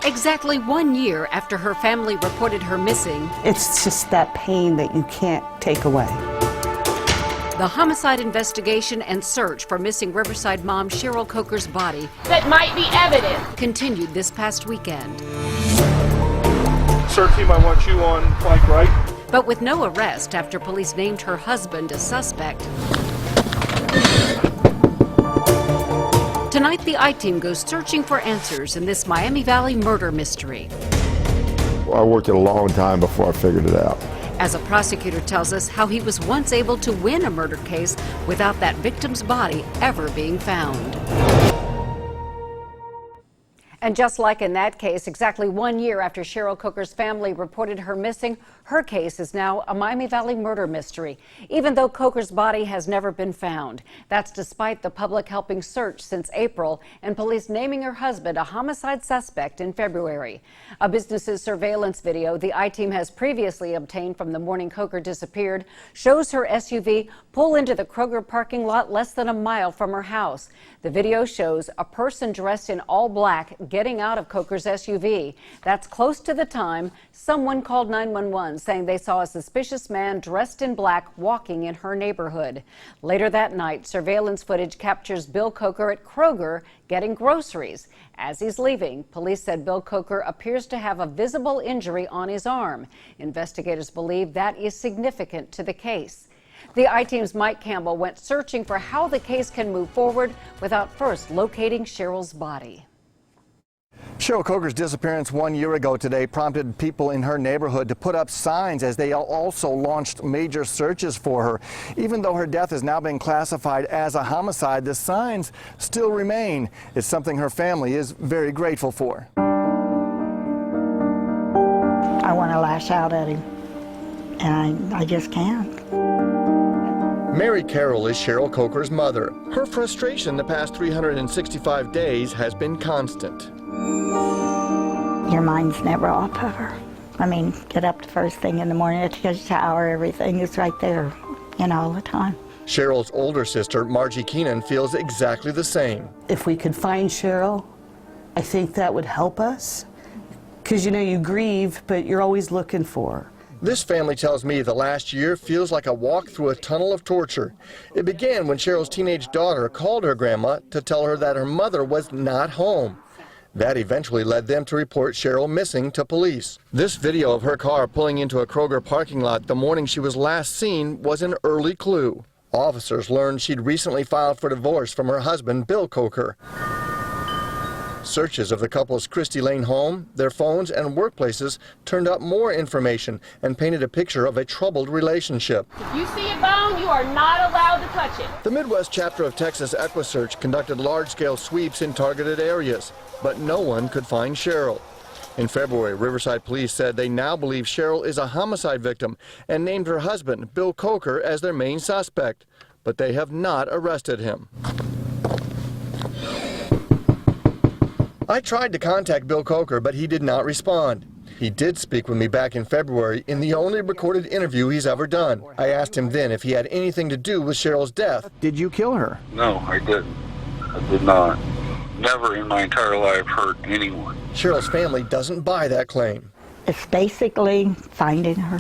Exactly 1 year after her family reported her missing, It's just that pain that you can't take away. the homicide investigation and search for missing Riverside mom Cheryl Coker's body that might be evidence continued this past weekend. Search team, I want you on flank right. But with no arrest after police named her husband a suspect. Tonight, the I-Team goes searching for answers in this Miami Valley murder mystery. I worked it a long time before I figured it out. As a prosecutor tells us how he was once able to win a murder case without that victim's body ever being found. And just like in that case, exactly 1 year after Cheryl Coker's family reported her missing, her case is now a Miami Valley murder mystery, even though Coker's body has never been found. That's despite the public helping search since April and police naming her husband a homicide suspect in February. A business's surveillance video the I-Team has previously obtained from the morning Coker disappeared shows her SUV pull into the Kroger parking lot less than a mile from her house. The video shows a person dressed in all black getting out of Coker's SUV. That's close to the time someone called 911 saying they saw a suspicious man dressed in black walking in her neighborhood. Later that night, surveillance footage captures Bill Coker at Kroger getting groceries. As he's leaving, police said Bill Coker appears to have a visible injury on his arm. Investigators believe that is significant to the case. The I-Team's Mike Campbell went searching for how the case can move forward without first locating Cheryl's body. Cheryl Coker's disappearance 1 year ago today prompted people in her neighborhood to put up signs as they also launched major searches for her. Even though her death has now been classified as a homicide, the signs still remain. It's something her family is very grateful for. I want to lash out at him, and I just can't. Mary Carroll is Cheryl Coker's mother. Her frustration the past 365 days has been constant. Your mind's never off of her. I mean, get up the first thing in the morning, take a shower, everything is right there, all the time. Cheryl's older sister, Margie Keenan, feels exactly the same. If we could find Cheryl, I think that would help us. Because, you grieve, but you're always looking for her. This family tells me the last year feels like a walk through a tunnel of torture. It began when Cheryl's teenage daughter called her grandma to tell her that her mother was not home. That eventually led them to report Cheryl missing to police. This video of her car pulling into a Kroger parking lot the morning she was last seen was an early clue. Officers learned she'd recently filed for divorce from her husband, Bill Coker. Searches of the couple's Christie Lane home, their phones, and workplaces turned up more information and painted a picture of a troubled relationship. if you see a bone, you are not allowed to touch it. The Midwest chapter of Texas EquiSearch conducted large-scale sweeps in targeted areas, but no one could find Cheryl. In February, Riverside police said they now believe Cheryl is a homicide victim and named her husband, Bill Coker, as their main suspect, but they have not arrested him. I tried to contact Bill Coker, but he did not respond. He did speak with me back in February in the only recorded interview he's ever done. I asked him then if he had anything to do with Cheryl's death. Did you kill her? No, I didn't. I did not. Never in my entire life hurt anyone. Cheryl's family doesn't buy that claim. It's basically finding her.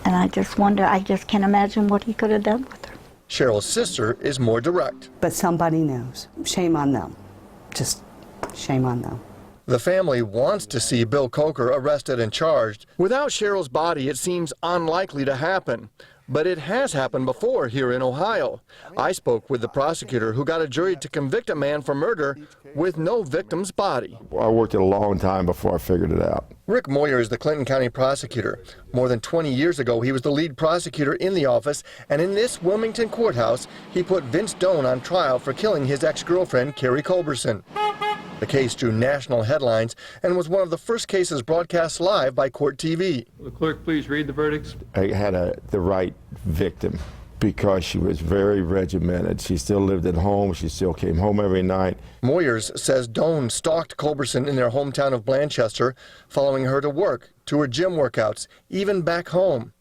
And I just wonder, I just can't imagine what he could have done with her. Cheryl's sister is more direct. But somebody knows. Shame on them. Just shame on them. The family wants to see Bill Coker arrested and charged. Without Cheryl's body, it seems unlikely to happen. But it has happened before here in Ohio. I spoke with the prosecutor who got a jury to convict a man for murder with no victim's body. I worked it a long time before I figured it out. Rick Moyer is the Clinton County prosecutor. More than 20 years ago, he was the lead prosecutor in the office, and in this Wilmington courthouse, he put Vince Doan on trial for killing his ex-girlfriend, Carrie Culberson. The case drew national headlines and was one of the first cases broadcast live by Court TV. Will the clerk please read the verdicts? I had the right victim because she was very regimented. She still lived at home. She still came home every night. Moyers says Doan stalked Culberson in their hometown of Blanchester, following her to work, to her gym workouts, even back home.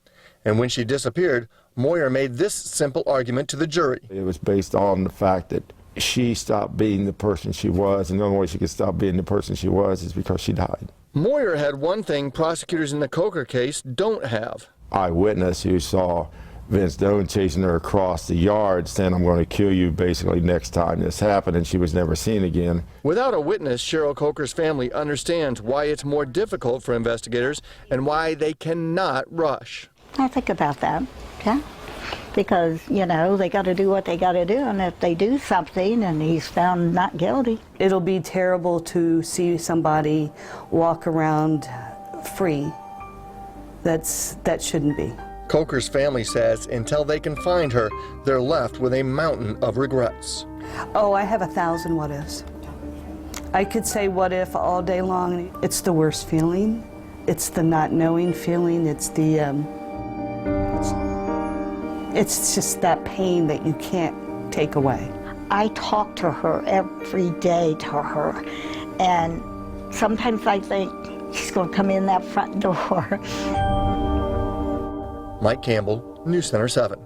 And when she disappeared, Moyer made this simple argument to the jury. It was based on the fact that she stopped being the person she was, and the only way she could stop being the person she was is because she died. Moyer had one thing prosecutors in the Coker case don't have. Eyewitness who saw Vince Doan chasing her across the yard saying, "I'm going to kill you," basically next time this happened, and she was never seen again. Without a witness, Cheryl Coker's family understands why it's more difficult for investigators and why they cannot rush. I think about that, yeah. Because, you know, they got to do what they got to do, and if they do something and he's found not guilty. It'll be terrible to see somebody walk around free. That shouldn't be. Coker's family says until they can find her, they're left with a mountain of regrets. Oh, I have 1,000 what ifs. I could say what if all day long. It's the worst feeling. It's the not knowing feeling. It's the, it's just that pain that you can't take away. I talk to her every day to her, and sometimes I think she's going to come in that front door. Mike Campbell, News Center 7.